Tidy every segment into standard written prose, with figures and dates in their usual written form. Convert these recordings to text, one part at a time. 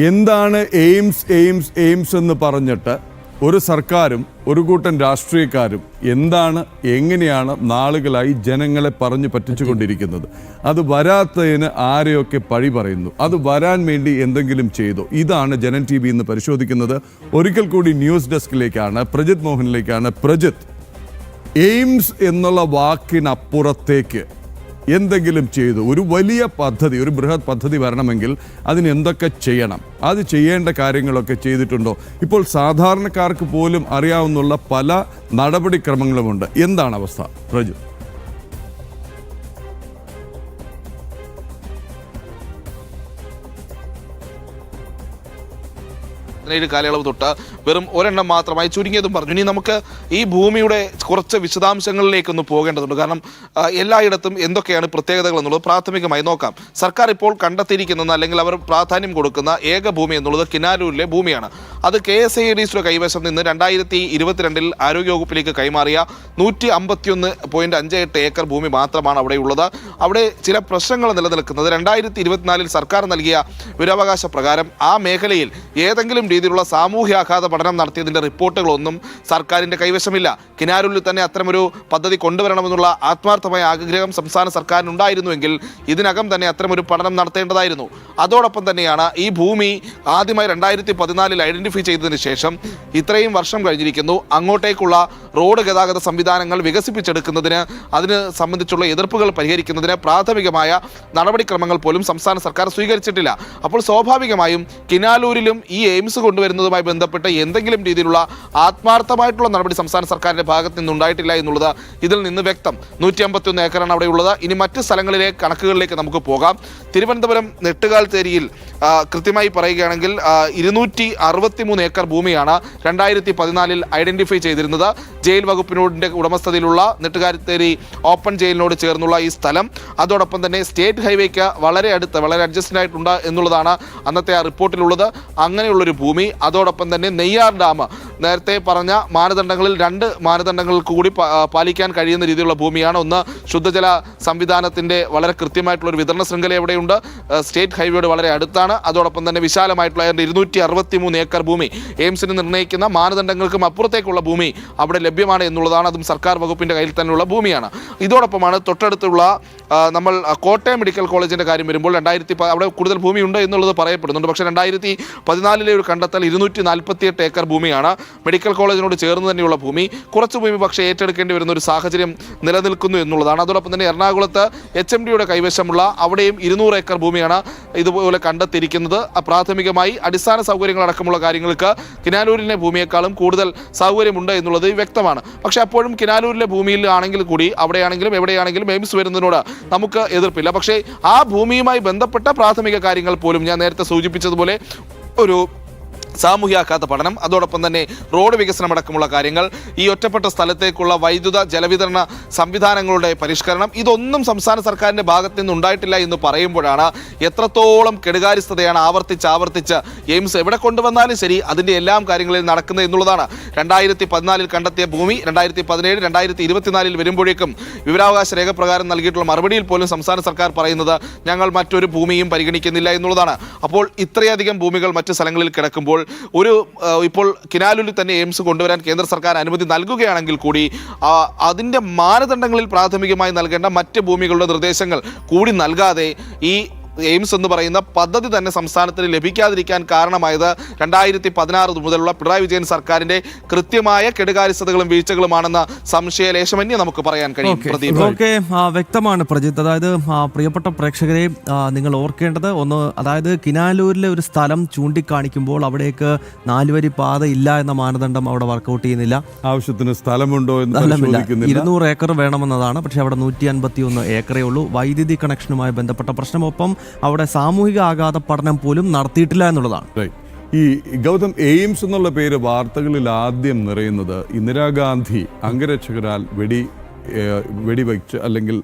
എന്താണ് എയിംസ് എന്ന് പറഞ്ഞിട്ട് ഒരു സർക്കാരും ഒരു കൂട്ടം രാഷ്ട്രീയക്കാരും എങ്ങനെയാണ് നാളുകളായി ജനങ്ങളെ പറഞ്ഞു പറ്റിച്ചുകൊണ്ടിരിക്കുന്നത്? അത് വരാത്തതിന് ആരെയൊക്കെ പഴി പറയുന്നു, അത് വരാൻ വേണ്ടി എന്തെങ്കിലും ചെയ്തോ? ഇതാണ് ജനൻ TV ഇന്ന് പരിശോധിക്കുന്നത്. ഒരിക്കൽ കൂടി ന്യൂസ് ഡെസ്കിലേക്കാണ്, പ്രജിത് മോഹനിലേക്കാണ്. പ്രജിത്ത്, എയിംസ് എന്നുള്ള വാക്കിനപ്പുറത്തേക്ക് എന്തെങ്കിലും ചെയ്തു ഒരു വലിയ പദ്ധതി, ഒരു ബൃഹത് പദ്ധതി വരണമെങ്കിൽ അതിന് എന്തൊക്കെ ചെയ്യണം, അത് ചെയ്യേണ്ട കാര്യങ്ങളൊക്കെ ചെയ്തിട്ടുണ്ടോ? ഇപ്പോൾ സാധാരണക്കാർക്ക് പോലും അറിയാവുന്ന പല നടപടിക്രമങ്ങളുമുണ്ട്. എന്താണ് അവസ്ഥ, പ്രജു? കാലയളവ് തൊട്ട് വെറും ഒരെണ്ണം മാത്രമായി ചുരുങ്ങിയതും പറഞ്ഞു. ഇനി നമുക്ക് ഈ ഭൂമിയുടെ കുറച്ച് വിശദാംശങ്ങളിലേക്കൊന്ന് പോകേണ്ടതുണ്ട്. കാരണം എല്ലായിടത്തും എന്തൊക്കെയാണ് പ്രത്യേകതകൾ എന്നുള്ളത് പ്രാഥമികമായി നോക്കാം. സർക്കാർ ഇപ്പോൾ കണ്ടെത്തിയിരിക്കുന്ന അല്ലെങ്കിൽ അവർ പ്രാധാന്യം കൊടുക്കുന്ന ഏക ഭൂമി എന്നുള്ളത് കിനാലൂരിലെ ഭൂമിയാണ്. അത് KSIDCയുടെ കൈവശം നിന്ന് 2022 ആരോഗ്യവകുപ്പിലേക്ക് കൈമാറിയ 151.58 ഏക്കർ ഭൂമി മാത്രമാണ് അവിടെയുള്ളത്. അവിടെ ചില പ്രശ്നങ്ങൾ നിലനിൽക്കുന്നത് 2024 സർക്കാർ നൽകിയ വിവരാവകാശ പ്രകാരം ആ മേഖലയിൽ ഏതെങ്കിലും രീതിയിലുള്ള സാമൂഹ്യാഘാത പഠനം നടത്തിയതിൻ്റെ റിപ്പോർട്ടുകളൊന്നും സർക്കാരിൻ്റെ കൈവശമില്ല. കിനാലൂരിൽ തന്നെ അത്തരമൊരു പദ്ധതി കൊണ്ടുവരണമെന്നുള്ള ആത്മാർത്ഥമായ ആഗ്രഹം സംസ്ഥാന സർക്കാരിനുണ്ടായിരുന്നുവെങ്കിൽ ഇതിനകം തന്നെ അത്തരമൊരു പഠനം നടത്തേണ്ടതായിരുന്നു. അതോടൊപ്പം തന്നെയാണ് ഈ ഭൂമി ആദ്യമായി 2014 ഐഡന്റിഫൈ ചെയ്തതിന് ശേഷം ഇത്രയും വർഷം കഴിഞ്ഞിരിക്കുന്നു. അങ്ങോട്ടേക്കുള്ള റോഡ് ഗതാഗത സംവിധാനങ്ങൾ വികസിപ്പിച്ചെടുക്കുന്നതിന്, അതിന് സംബന്ധിച്ചുള്ള എതിർപ്പുകൾ പരിഹരിക്കുന്നതിന് പ്രാഥമികമായ നടപടിക്രമങ്ങൾ പോലും സംസ്ഥാന സർക്കാർ സ്വീകരിച്ചിട്ടില്ല. അപ്പോൾ സ്വാഭാവികമായും കിനാലൂരിലും ഈ എയിംസ് കൊണ്ടുവരുന്നതുമായി ബന്ധപ്പെട്ട് എന്തെങ്കിലും രീതിയിലുള്ള ആത്മാർത്ഥമായിട്ടുള്ള നടപടി സംസ്ഥാന സർക്കാരിൻ്റെ ഭാഗത്ത് നിന്നുണ്ടായിട്ടില്ല എന്നുള്ളത് ഇതിൽ നിന്ന് വ്യക്തം. 151 ഏക്കറാണ് അവിടെയുള്ളത്. ഇനി മറ്റ് സ്ഥലങ്ങളിലെ കണക്കുകളിലേക്ക് നമുക്ക് പോകാം. തിരുവനന്തപുരം നെട്ടുകാൽത്തേരിയിൽ കൃത്യമായി പറയുകയാണെങ്കിൽ 263 ഏക്കർ ഭൂമിയാണ് 2014 ഐഡന്റിഫൈ ചെയ്തിരുന്നത്. ജയിൽ വകുപ്പിനോടിൻ്റെ ഉടമസ്ഥതയിലുള്ള നെട്ടുകാൽത്തേരി ഓപ്പൺ ജയിലിനോട് ചേർന്നുള്ള ഈ സ്ഥലം, അതോടൊപ്പം തന്നെ സ്റ്റേറ്റ് ഹൈവേക്ക് വളരെ അടുത്ത്, വളരെ അഡ്ജസ്റ്റൻ്റ് ആയിട്ടുണ്ട് എന്നുള്ളതാണ് അന്നത്തെ ആ റിപ്പോർട്ടിലുള്ളത്. അങ്ങനെയുള്ളൊരു ഭൂമി, അതോടൊപ്പം തന്നെ നെയ്യാർ ഡാം, നേരത്തെ പറഞ്ഞ മാനദണ്ഡങ്ങളിൽ 2 മാനദണ്ഡങ്ങൾക്ക് കൂടി പാലിക്കാൻ കഴിയുന്ന രീതിയിലുള്ള ഭൂമിയാണ്. ഒന്ന്, ശുദ്ധജല സംവിധാനത്തിൻ്റെ വളരെ കൃത്യമായിട്ടുള്ളൊരു വിതരണ ശൃംഖല എവിടെയുണ്ട്, സ്റ്റേറ്റ് ഹൈവേയോട് വളരെ അടുത്താണ്. അതോടൊപ്പം തന്നെ വിശാലമായിട്ടുള്ള 263 ഏക്കർ ഭൂമി എയിംസിന് നിർണ്ണയിക്കുന്ന മാനദണ്ഡങ്ങൾക്കും അപ്പുറത്തേക്കുള്ള ഭൂമി അവിടെ ലഭ്യമാണ് എന്നുള്ളതാണ്. അതും സർക്കാർ വകുപ്പിൻ്റെ കയ്യിൽ തന്നെയുള്ള ഭൂമിയാണ്. ഇതോടൊപ്പമാണ് തൊട്ടടുത്തുള്ള നമ്മൾ കോട്ടയം മെഡിക്കൽ കോളേജിൻ്റെ കാര്യം വരുമ്പോൾ അവിടെ കൂടുതൽ ഭൂമിയുണ്ട് എന്നുള്ളത് പറയപ്പെടുന്നുണ്ട്. പക്ഷേ 2014 ഒരു കണ്ടെത്തൽ 248 ഏക്കർ ഭൂമിയാണ് മെഡിക്കൽ കോളേജിനോട് ചേർന്ന് തന്നെയുള്ള ഭൂമി. കുറച്ച് ഭൂമി പക്ഷേ ഏറ്റെടുക്കേണ്ടി വരുന്ന ഒരു സാഹചര്യം നിലനിൽക്കുന്നു എന്നുള്ളതാണ്. അതോടൊപ്പം തന്നെ എറണാകുളത്ത് HMDയുടെ കൈവശമുള്ള അവിടെയും 200 ഏക്കർ ഭൂമിയാണ് ഇതുപോലെ കണ്ടെത്തിയിരിക്കുന്നത്. പ്രാഥമികമായി അടിസ്ഥാന സൗകര്യങ്ങളടക്കമുള്ള കാര്യങ്ങൾക്ക് കിനാലൂരിലെ ഭൂമിയേക്കാളും കൂടുതൽ സൗകര്യമുണ്ട് എന്നുള്ളത് വ്യക്തമാണ്. പക്ഷേ അപ്പോഴും കിനാലൂരിലെ ഭൂമിയിൽ ആണെങ്കിൽ കൂടി അവിടെയാണെങ്കിലും എവിടെയാണെങ്കിലും എയിംസ് വരുന്നതിനോട് നമുക്ക് എതിർപ്പില്ല. പക്ഷേ ആ ഭൂമിയുമായി ബന്ധപ്പെട്ട പ്രാഥമിക കാര്യങ്ങൾ പോലും ഞാൻ നേരത്തെ സൂചിപ്പിച്ചതുപോലെ ഒരു സാമൂഹ്യാഘാത പഠനം, അതോടൊപ്പം തന്നെ റോഡ് വികസനം അടക്കമുള്ള കാര്യങ്ങൾ, ഈ ഒറ്റപ്പെട്ട സ്ഥലത്തേക്കുള്ള വൈദ്യുത ജലവിതരണ സംവിധാനങ്ങളുടെ പരിഷ്കരണം, ഇതൊന്നും സംസ്ഥാന സർക്കാരിൻ്റെ ഭാഗത്ത് നിന്നുണ്ടായിട്ടില്ല എന്ന് പറയുമ്പോഴാണ് എത്രത്തോളം കെടുകാര്യസ്ഥതയാണ് ആവർത്തിച്ച് എയിംസ് എവിടെ കൊണ്ടുവന്നാലും ശരി അതിൻ്റെ എല്ലാം കാര്യങ്ങളിൽ നടക്കുന്നത് എന്നുള്ളതാണ്. 2014 കണ്ടെത്തിയ ഭൂമി 2017, 2024 വരുമ്പോഴേക്കും വിവരാവകാശ രേഖ പ്രകാരം നൽകിയിട്ടുള്ള മറുപടിയിൽ പോലും സംസ്ഥാന സർക്കാർ പറയുന്നത് ഞങ്ങൾ മറ്റൊരു ഭൂമിയും പരിഗണിക്കുന്നില്ല എന്നുള്ളതാണ്. അപ്പോൾ ഇത്രയധികം ഭൂമികൾ മറ്റ് സ്ഥലങ്ങളിൽ കിടക്കുമ്പോൾ ഇപ്പോൾ കിനാലൂരിൽ തന്നെ എയിംസ് കൊണ്ടുവരാൻ കേന്ദ്ര സർക്കാർ അനുമതി നൽകുകയാണെങ്കിൽ കൂടി അതിൻ്റെ മാനദണ്ഡങ്ങളിൽ പ്രാഥമികമായി നൽകേണ്ട മറ്റ് ഭൂമികളുടെ നിർദ്ദേശങ്ങൾ കൂടി നൽകാതെ ഈ എയിംസ് എന്ന് പറയുന്ന പദ്ധതി തന്നെ സംസ്ഥാനത്തിന് ലഭിക്കാതിരിക്കാൻ കാരണമായത് 2016 മുതലുള്ള പിണറായി വിജയൻ സർക്കാരിന്റെ കൃത്യമായ കെടുകാര്യസ്ഥതകളും വീഴ്ചകളുമാണെന്ന സംശയലേശമന്യേ നമുക്ക് പറയാൻ കഴിയും. ഓക്കെ, വ്യക്തമാണ് പ്രജിത്ത്. അതായത് പ്രിയപ്പെട്ട പ്രേക്ഷകരെ, നിങ്ങൾ ഓർക്കേണ്ടത് ഒന്ന്, അതായത് കിനാലൂരിലെ ഒരു സ്ഥലം ചൂണ്ടിക്കാണിക്കുമ്പോൾ അവിടേക്ക് 4 വരി പാത ഇല്ല എന്ന മാനദണ്ഡം അവിടെ വർക്കൗട്ട് ചെയ്യുന്നില്ല. ആവശ്യത്തിന് സ്ഥലമുണ്ടോ എന്ന് 200 ഏക്കർ വേണമെന്നതാണ്. പക്ഷേ അവിടെ 151 ഏക്കറേ ഉള്ളൂ. വൈദ്യുതി കണക്ഷനുമായി ബന്ധപ്പെട്ട പ്രശ്നം, ഒപ്പം അവിടെ സാമൂഹിക ആഘാത പഠനം പോലും നടത്തിയിട്ടില്ല എന്നുള്ളതാണ്. ഈ ഗൗതം, എയിംസ് എന്നുള്ള പേര് വാർത്തകളിൽ ആദ്യം നിറയുന്നത് ഇന്ദിരാഗാന്ധി അംഗരക്ഷകരാൽ വെടിവെച്ച് അല്ലെങ്കിൽ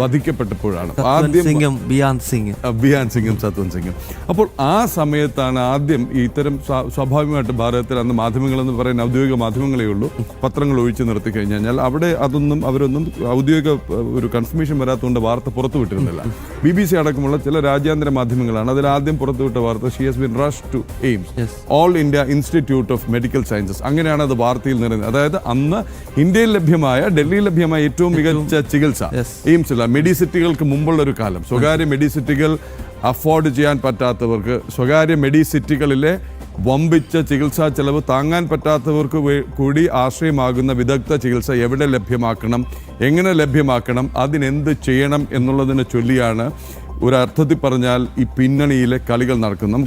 വധിക്കപ്പെട്ടപ്പോഴാണ് ആദ്യം സിംഗും ബിയാൻ സിംഗ് ബിയാൻ സിംഗും സത്വന്ത് സിംഗും. അപ്പോൾ ആ സമയത്താണ് ആദ്യം ഇത്തരം സ്വാഭാവികമായിട്ട് ഭാരതത്തിൽ അന്ന് മാധ്യമങ്ങളെന്ന് പറയുന്ന ഔദ്യോഗിക മാധ്യമങ്ങളേ ഉള്ളൂ, പത്രങ്ങൾ ഒഴിച്ചു നിർത്തി കഴിഞ്ഞാൽ അവിടെ അവരൊന്നും ഔദ്യോഗിക ഒരു കൺഫർമേഷൻ വരാത്തതുകൊണ്ട് വാർത്ത പുറത്തു വിട്ടിരുന്നില്ല. BBC അടക്കമുള്ള ചില രാജ്യാന്തര മാധ്യമങ്ങളാണ് അതിൽ ആദ്യം പുറത്തുവിട്ട വാർത്ത she has been rush to AIIMS, All India Institute of Medical Sciences. അങ്ങനെയാണ് അത് വാർത്തയിൽ നിറയുന്നത്. അതായത് അന്ന് ഇന്ത്യയിൽ ലഭ്യമായ, ഡൽഹിയിൽ ലഭ്യമായ ഏറ്റവും മികച്ച ചികിത്സ എയിംസില്ല. മെഡിസിറ്റികൾക്ക് മുമ്പുള്ള ഒരു കാലം, സ്വകാര്യ മെഡിസിറ്റികൾ അഫോർഡ് ചെയ്യാൻ പറ്റാത്തവർക്ക്, സ്വകാര്യ മെഡിസിറ്റികളിലെ വമ്പിച്ച ചികിത്സാ ചെലവ് താങ്ങാൻ പറ്റാത്തവർക്ക് കൂടി ആശ്രയമാകുന്ന വിദഗ്ധ ചികിത്സ എവിടെ ലഭ്യമാക്കണം, എങ്ങനെ ലഭ്യമാക്കണം, അതിനെന്ത് ചെയ്യണം എന്നുള്ളതിനെ ചൊല്ലിയാണ് ഒരർത്ഥത്തിൽ പറഞ്ഞാൽ ഈ പിന്നണിയിലെ കളികൾ നടക്കുന്നത്.